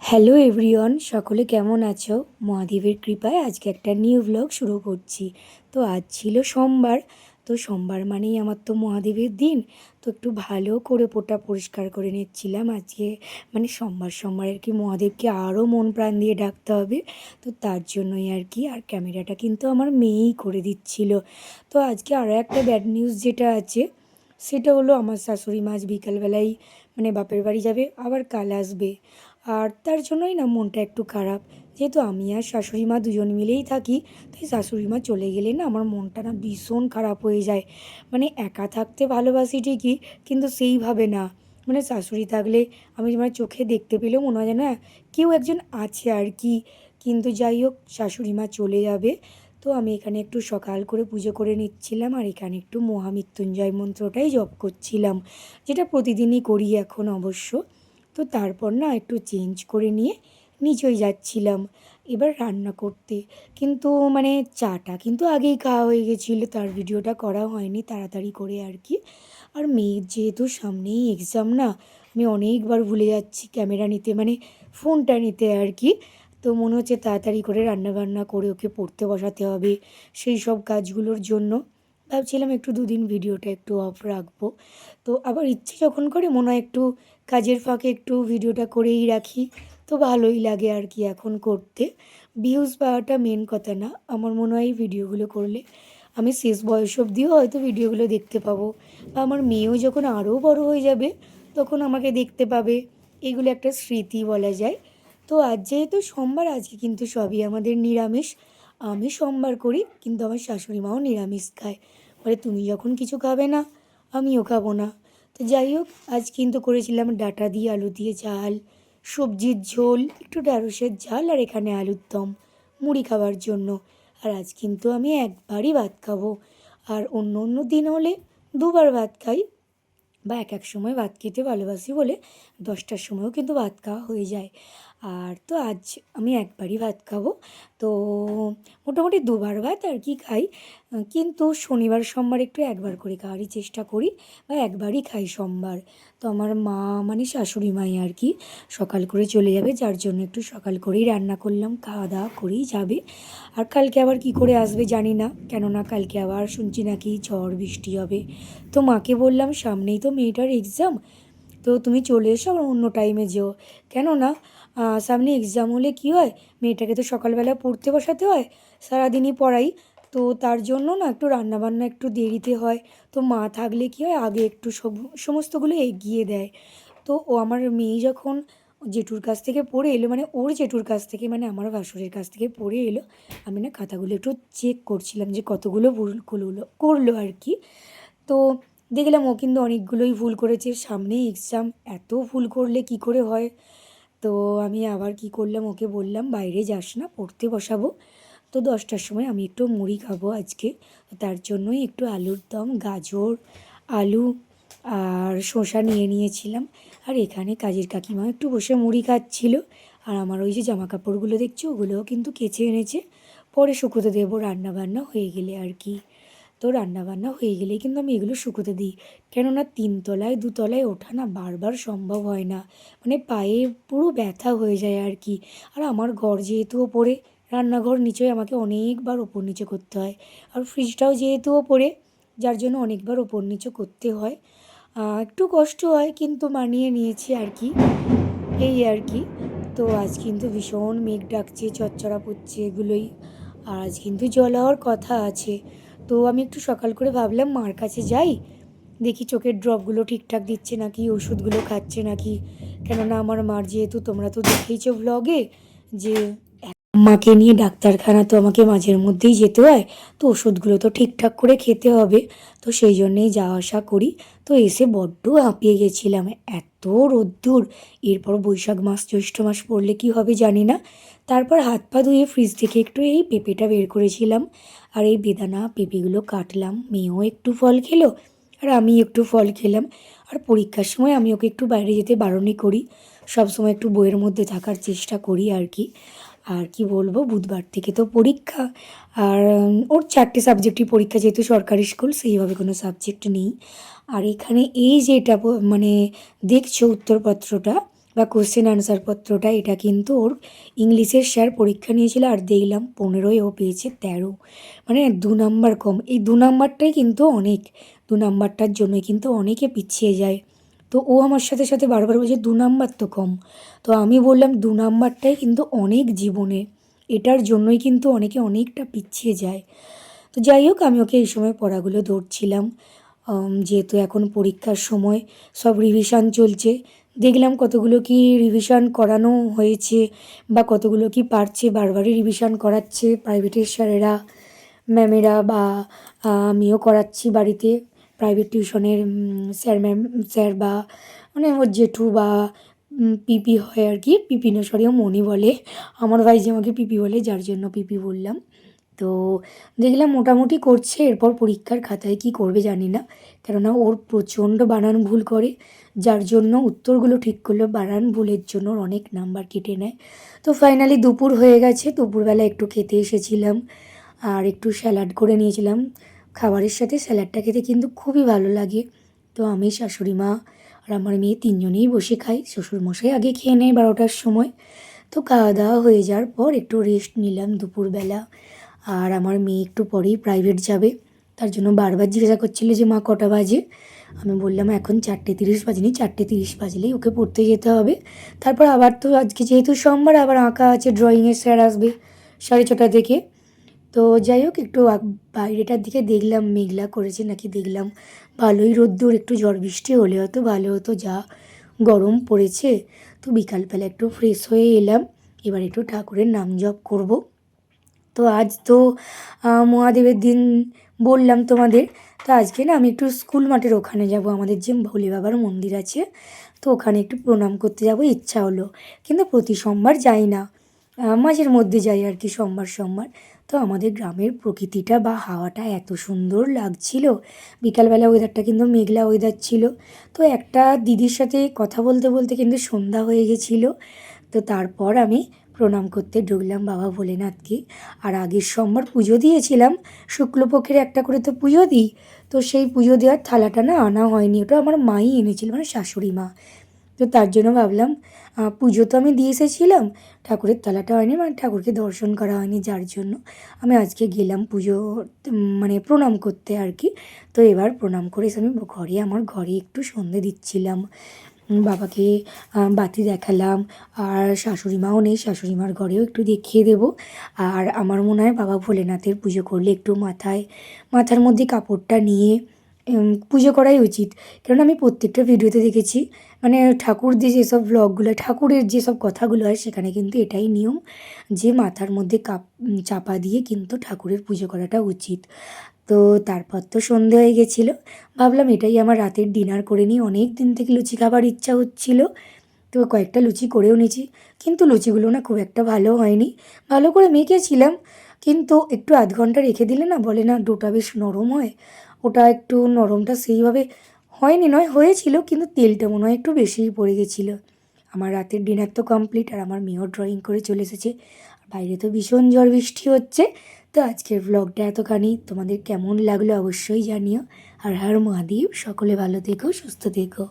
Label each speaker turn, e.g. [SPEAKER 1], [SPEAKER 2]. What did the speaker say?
[SPEAKER 1] Hello everyone, সকলে কেমন আছো? মহাদেবের কৃপায় আজকে একটা নিউ ব্লগ শুরু করছি। তো আজ ছিল সোমবার। তো সোমবার মানেই আমার তো মহাদেবের দিন। তো একটু ভালো করে পোটা পরিষ্কার করে নিচ্ছিলাম আজকে। মানে সোমবার সোমবার আর কি মহাদেবকে আরও মন প্রাণ দিয়ে ডাকতে হবে। তো তার জন্যই আর কি। আর ক্যামেরাটা কিন্তু আমার মেয়েই করে দিচ্ছিল। তো আজকে আরও একটা ব্যাড নিউজ যেটা আছে, সেটা হলো আমার শাশুড়ি মা আজ বিকালবেলায় মানে বাপের বাড়ি যাবে, আবার কাল আসবে। আর তার জন্যই না মনটা একটু খারাপ। যেহেতু আমি আর শাশুড়ি মা দুজন মিলেই থাকি, তাই শাশুড়ি মা চলে গেলে না আমার মনটা না ভীষণ খারাপ হয়ে যায়। মানে একা থাকতে ভালোবাসি ঠিকই, কিন্তু সেইভাবে না। মানে শাশুড়ি থাকলে আমি আমার চোখে দেখতে পেলেও মনে হয় যেন না কেউ একজন আছে আর কি। কিন্তু যাই হোক, শাশুড়ি মা চলে যাবে। তো আমি এখানে একটু সকাল করে পুজো করে নিচ্ছিলাম, আর এখানে একটু মহামৃত্যুঞ্জয় মন্ত্রটাই জপ করছিলাম, যেটা প্রতিদিনই করি এখন অবশ্য। তো তারপর না একটু চেঞ্জ করে নিয়ে নিচেই যাচ্ছিলাম এবার রান্না করতে। কিন্তু মানে চাটা কিন্তু আগেই খাওয়া হয়ে গেছিলো, তার ভিডিওটা করা হয়নি তাড়াতাড়ি করে আর কি। আর মেয়ের যেহেতু সামনেই এক্সাম না, আমি অনেকবার ভুলে যাচ্ছি ক্যামেরা নিতে, মানে ফোনটা নিতে আর কি। তো মনে হচ্ছে তাড়াতাড়ি করে রান্নাবান্না করে ওকে পড়তে বসাতে হবে, সেই সব কাজগুলোর জন্য ভাবছিলাম একটু দুদিন ভিডিওটা একটু অফ রাখবো। তো আবার ইচ্ছে যখন করে মনে হয় একটু কাজের ফাঁকে একটু ভিডিওটা করেই রাখি। তো ভালোই লাগে আর কি এখন করতে। ভিউজ পাওয়াটা মেন কথা না, আমার মনে হয় এই ভিডিওগুলো করলে আমি শেষ বয়স অবধিও হয়তো ভিডিওগুলো দেখতে পাবো, বা আমার মেয়েও যখন আরও বড় হয়ে যাবে তখন আমাকে দেখতে পাবে। এগুলো একটা স্মৃতি বলা যায়। তো আজ যেহেতু সোমবার, আজকে কিন্তু সবই আমাদের নিরামিষ। আমি সোমবার করি, কিন্তু আমার শাশুড়ি মাও নিরামিষ খায়। বলে তুমি যখন কিছু খাবে না, আমিও খাবো না। তো যাই হোক, আজ কিন্তু করেছিলাম ডাঁটা দিয়ে আলু দিয়ে ঝাল, সবজির ঝোল, একটু ঢ্যাঁড়সের ঝাল, আর এখানে আলুর দম মুড়ি খাওয়ার জন্য। আর আজ কিন্তু আমি একবারই ভাত খাবো। আর অন্য অন্য দিন হলে দুবার ভাত খাই, বা এক এক সময় ভাত খেতে ভালোবাসি বলে 10টার সময়ও কিন্তু ভাত খাওয়া হয়ে যায়। আর তো আজ আমি একবারই ভাত খাবো। তো মোটামুটি দুবার ভাত আর কি খাই, কিন্তু শনিবার সোমবার একটু একবার করে খাওয়ারই চেষ্টা করি, বা একবারই খাই সোমবার। তো আমার মা মানে শাশুড়ি মাই আর কি সকাল করে চলে যাবে, যার জন্য একটু সকাল করেই রান্না করলাম, খাওয়া দাওয়া করেই যাবে। আর কালকে আবার কি করে আসবে জানি না, কেননা কালকে আবার শুনছি নাকি ঝড় বৃষ্টি হবে। তো মাকে বললাম সামনেই তো মেয়েটার এক্সাম, তো তুমি চলে এসো, আবার অন্য টাইমে যেও। কেননা সামনে এক্সাম হলে কী হয়, মেয়েটাকে তো সকালবেলা পড়তে বসাতে হয়, সারাদিনই পড়াই। তো তার জন্য না একটু রান্নাবান্না একটু দেরিতে হয়। তো মা থাকলে কী হয়, আগে একটু সমস্তগুলো এগিয়ে দেয়। তো ও আমার মেয়ে যখন জেঠুর কাছ থেকে পড়ে এলো, মানে ওর জেঠুর কাছ থেকে, মানে আমার ভাসুরের কাছ থেকে পড়ে এলো, আমি না খাতাগুলো একটু চেক করছিলাম যে কতগুলো ভুল করলো আর কি। তো দেখলাম ও কিন্তু অনেকগুলোই ভুল করেছে, সামনেই এক্সাম, এত ভুল করলে কি করে হয়। তো আমি আবার কি করলাম, ওকে বললাম বাইরে যাস না, পড়তে বসাবো। তো 10টার সময় আমি একটু মুড়ি খাবো আজকে, তার জন্যই একটু আলুর দম, গাজর, আলু আর শসা নিয়ে নিয়েছিলাম। আর এখানে কাজের কাকিমা একটু বসে মুড়ি খাচ্ছিল। আর আমার ওই যে জামা কাপড়গুলো দেখছি, ওগুলোও কিন্তু কেচে এনেছে, পরে শুকোতে দেবো রান্নাবান্না হয়ে গেলে আর কি। তো রান্নাবান্না হয়ে গেলেই কিন্তু আমি এগুলো শুকোতে দিই, কেননা 3তলায় 2তলায় ওঠা না বারবার সম্ভব হয় না, মানে পায়ে পুরো ব্যথা হয়ে যায় আর কি। আর আমার ঘর যেহেতু ওপরে, রান্নাঘর নিচে, আমাকে অনেকবার ওপর নিচে করতে হয়। আর ফ্রিজটাও যেহেতু ওপরে, যার জন্য অনেকবার ওপর নিচে করতে হয়। একটু কষ্ট হয়, কিন্তু মানিয়ে নিয়েছি আর কি, এই আর কি। তো আজ কিন্তু ভীষণ মেঘ ডাকছে, চচ্চড়া পড়ছে, এগুলোই। আর আজ কিন্তু জল হওয়ার কথা আছে। তো আমি একটু সকাল করে ভাবলাম মার কাছে যাই, দেখি চোখের ড্রপগুলো ঠিকঠাক দিচ্ছে নাকি, ওষুধগুলো খাচ্ছে নাকি। কেননা আমার মার যেহেতু তোমরা তো দেখেইছো ব্লগে, যে মাকে নিয়ে ডাক্তারখানা তো আমাকে মাঝের মধ্যেই যেতে হয়। তো ওষুধগুলো তো ঠিকঠাক করে খেতে হবে। তো সেই জন্যেই যাওয়া আসা করি। তো এসে বড্ড হাঁপিয়ে গেছিলাম, এত রোদ্দুর। এরপর বৈশাখ মাস জ্যৈষ্ঠ মাস পড়লে কি হবে জানি না। তারপর হাত পা ধুয়ে ফ্রিজ থেকে একটু এই পেঁপেটা বের করেছিলাম, আর এই বেদানা পেঁপেগুলো কাটলাম। মেয়েও একটু ফল খেলো, আর আমি একটু ফল খেলাম। আর পরীক্ষার সময় আমি ওকে একটু বাইরে যেতে বারণই করি, সবসময় একটু বইয়ের মধ্যে থাকার চেষ্টা করি আর কি। আর কি বলবো, বুধবার থেকে তো পরীক্ষা। আর ওর 4টে সাবজেক্টই পরীক্ষা, যেহেতু সরকারি স্কুল সেইভাবে কোনো সাবজেক্ট নেই। আর এখানে এই যেটা মানে দেখছো উত্তরপত্রটা, বা কোশ্চেন আনসার পত্রটা, এটা কিন্তু ওর ইংলিশের স্যার পরীক্ষা নিয়েছিল আর দেখলাম 15-য় ও পেয়েছে 13, মানে 2 নাম্বার কম। এই 2 নাম্বারটাই কিন্তু অনেক, 2 নাম্বারটার জন্যই কিন্তু অনেকে পিছিয়ে যায়। তো ও আমার সাথে সাথে বারবার বলছে 2 নাম্বার তো কম। তো আমি বললাম 2 নাম্বারটাই কিন্তু অনেক জীবনে, এটার জন্যই কিন্তু অনেকে অনেকটা পিছিয়ে যায়। তো যাই হোক, আমি ওকে এই সময় পড়াগুলো ধরছিলাম, যেহেতু এখন পরীক্ষার সময় সব রিভিশন চলছে। দেখলাম কতগুলো কি রিভিশন করানো হয়েছে বা কতগুলো কি পারছে, বারবারই রিভিশন করাচ্ছে প্রাইভেটের স্যারেরা, ম্যামেরা, বা আমিও করাচ্ছি বাড়িতে প্রাইভেট টিউশনের স্যার বা মানে ওর জেঠু বা পিপি হয় আর কি, পিপি না সরি ও মনি বলে, আমার ভাই যে আমাকে পিপি বলে যার জন্য পিপি বললাম। তো দেখলাম মোটামুটি করছে, এরপর পরীক্ষার খাতায় কী করবে জানি না, কেননা ওর প্রচণ্ড বানান ভুল করে, যার জন্য উত্তরগুলো ঠিক করলেও বানান ভুলের জন্য ওর অনেক নাম্বার কেটে নেয়। তো ফাইনালি দুপুর হয়ে গেছে, দুপুরবেলা একটু খেতে এসেছিলাম আর একটু স্যালাড করে নিয়েছিলাম। খাবারের সাথে স্যালাডটা খেতে কিন্তু খুবই ভালো লাগে। তো আমি, শাশুড়ি মা আর আমার মেয়ে 3 জনেই বসে খাই। শ্বশুরমশাই আগে খেয়ে নেয় 12টার সময়। তো খাওয়া দাওয়া হয়ে যাওয়ার পর একটু রেস্ট নিলাম দুপুরবেলা। আর আমার মেয়ে একটু পরেই প্রাইভেট যাবে, তার জন্য বারবার জিজ্ঞাসা করছিল যে মা কটা বাজে। আমি বললাম এখন 4:30 বাজেনি, 4:30 বাজলেই ওকে পড়তে যেতে হবে। তারপর আবার তো আজকে যেহেতু সোমবার, আবার আঁকা আছে, ড্রয়িংয়ের স্যার আসবে 6:30 থেকে। তো যাই হোক, একটু বাইরেটার দিকে দেখলাম মেঘলা করেছে নাকি, দেখলাম ভালোই রোদ্দুর, একটু ঝড় বৃষ্টি হলে হয়তো ভালো হতো, যা গরম পড়েছে। তো বিকালবেলা একটু ফ্রেশ হয়ে এলাম, এবার একটু ঠাকুরের নাম জপ করব। তো আজ তো মহাদেবের দিন বললাম তোমাদের। তো আজকে না আমি একটু স্কুল মাঠের ওখানে যাব, আমাদের যে ভোলে বাবার মন্দির আছে, তো ওখানে একটু প্রণাম করতে যাব ইচ্ছা হলো। কিন্তু প্রতি সোমবার যাই না, মাঝের মধ্যে যাই আর কি, সোমবার সোমবার। তো আমাদের গ্রামের প্রকৃতিটা বা হাওয়াটা এত সুন্দর লাগছিল, বিকালবেলা ওয়েদারটা কিন্তু মেঘলা ওয়েদার ছিল। তো একটা দিদির সাথে কথা বলতে বলতে কিন্তু সন্ধ্যা হয়ে গেছিলো। তো তারপর আমি প্রণাম করতে ঢুকলাম বাবা ভোলেনাথকে। আর আগের সোমবার পুজো দিয়েছিলাম, শুক্লপক্ষের একটা করে তো পুজো দিই। তো সেই পুজো দেওয়ার থালাটা না আনা হয়নি, ওটা আমার মাই এনেছিল, মানে শাশুড়ি মা। তো তার জন্য ভাবলাম পুজো তো আমি দিয়ে এসেছিলাম, ঠাকুরের থালাটা হয়নি, মানে ঠাকুরকে দর্শন করা হয়নি, যার জন্য আমি আজকে গেলাম পুজো মানে প্রণাম করতে আর কি। তো এবার প্রণাম করে এসে আমি আমার ঘরে একটু সন্ধে দিচ্ছিলাম, বাবাকে বাতি দেখালাম। আর শাশুড়ি মাও নেই, শাশুড়ি মার ঘরেও একটু দেখিয়ে দেবো। আর আমার মনে হয় বাবা ভোলেনাথের পুজো করলে একটু মাথার মধ্যে কাপড়টা নিয়ে পুজো করাই উচিত। কারণ আমি প্রত্যেকটা ভিডিওতে দেখেছি, মানে ঠাকুর দিয়ে যেসব ভ্লগগুলো, ঠাকুরের যেসব কথাগুলো হয়, সেখানে কিন্তু এটাই নিয়ম যে মাথার মধ্যে চাপা দিয়ে কিন্তু ঠাকুরের পুজো করাটা উচিত। তো তারপর তো সন্ধে হয়ে গেছিলো, ভাবলাম এটাই আমার রাতের ডিনার করে নিই। অনেক দিন থেকে লুচি খাবার ইচ্ছা হচ্ছিল, তো কয়েকটা লুচি করেও নিয়েছি। কিন্তু লুচিগুলো না খুব একটা ভালো হয়নি, ভালো করে মেখেছিলাম কিন্তু একটু আধ ঘন্টা রেখে দিলে না, বলে না ডোটা বেশ নরম হয়, ওটা একটু নরমটা সেইভাবে হয়নি, নয় হয়েছিল কিন্তু তেলটা মনে হয় একটু বেশিই পড়ে গেছিলো। আমার রাতের ডিনার তো কমপ্লিট, আর আমার মেয়েও ড্রয়িং করে চলে এসেছে। আর বাইরে তো ভীষণ ঝড় বৃষ্টি হচ্ছে। তো আজকের ব্লগটা এতখানি, তোমাদের কেমন লাগলো অবশ্যই জানিও। আর হর মহাদেব, সকলে ভালো থেকো, সুস্থ থেকো।